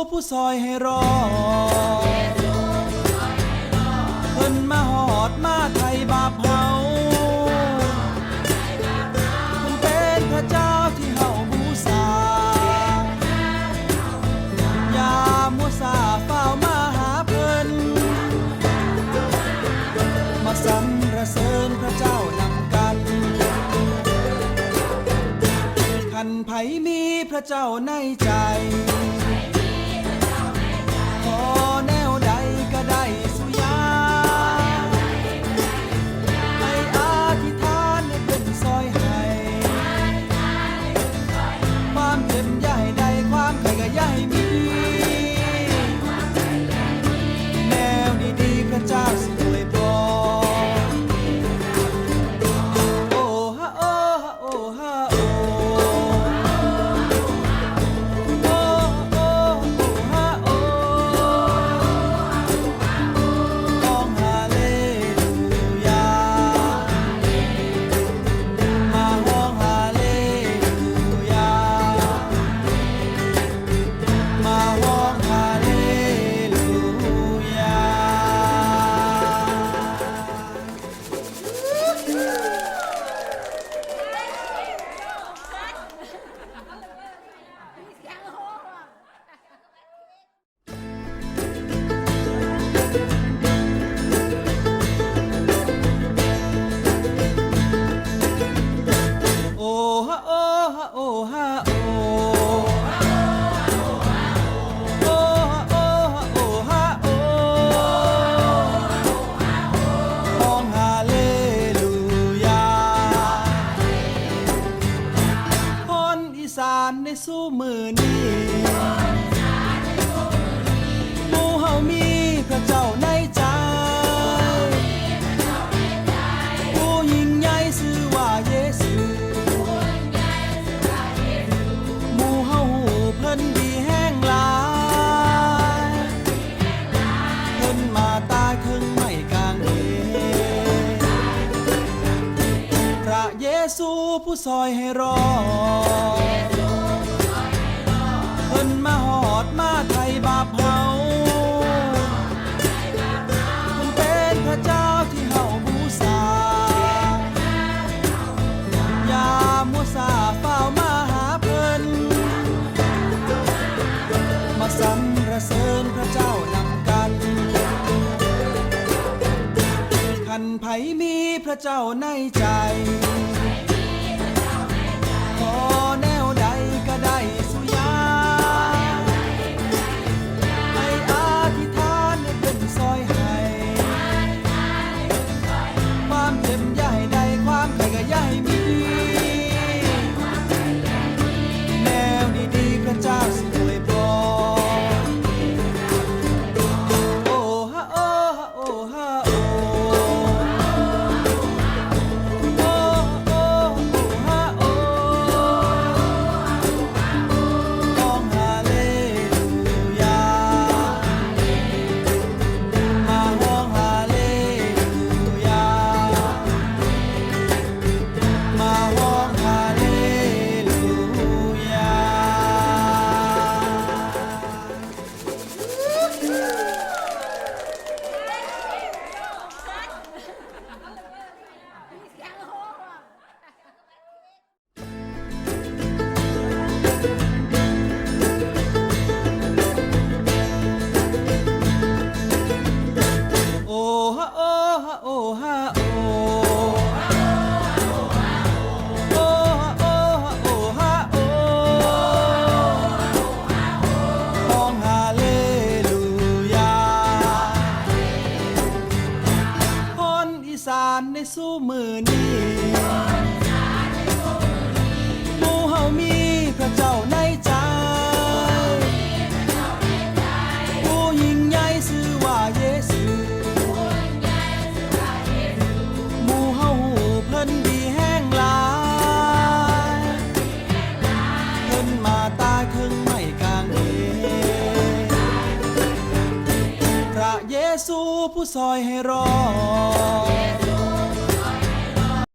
ผู้ซอยให้รอเพิ่นมาหอดมาไถ่บาปเฮาเพิ่นเป็นพระเจ้าที่เฮาบูชาอย่ามัวซาเฝ้ามาหาเพิ่นมาสรรเสริญพระเจ้านำกันคันไผมีพระเจ้าในใจขอแนวใดก็ได้สุยาให้อธิษฐานให้เป็นซอยให้ความเจ็บอย่าให้ได้ความไข้ก็อย่าให้มีแนวดีๆพระเจ้าสิอวยพรโอ้ฮะโอ้ฮะโอ้ฮะโอ้ในสู้มือนี้หมู่เฮามีพระเจ้าในใจผู้ยิ่งใหญ่ชื่อว่าเยซูหมู่เฮาฮู้เพิ่นดีแห้งหลายเพิ่นมาตายถึงไม่กางเขนพระเยซูผู้ซอยให้รอเพิ่นมาหอดมาไถ่บาปเฮาเพิ่นเป็นพระเจ้าที่เฮาบูชาอย่ามัวซาเฝ้ามาหาเพิ่นมาสรรเสริญพระเจ้านำกันคันไผมีพระเจ้าในใจขอแนวใดก็ได้สุยาให้อธิษฐานให้เป็นซอยให้ความเจ็บอย่าให้ได้ความไข้ก็อย่าให้มีแนวดีๆพระเจ้าสิอวยพรโอ้ฮะโอ้ฮะโอ้ฮะโอ้ในสู้มือนี้หมู่เฮามีพระเจ้าในใจผู้ยิ่งใหญ่ชื่อว่าเยซูหมู่เฮาฮู้เพิ่นดีแห้งหลายเพิ่นมาตายถึงไม่กางเขนพระเยซูผู้ซอยให้รอ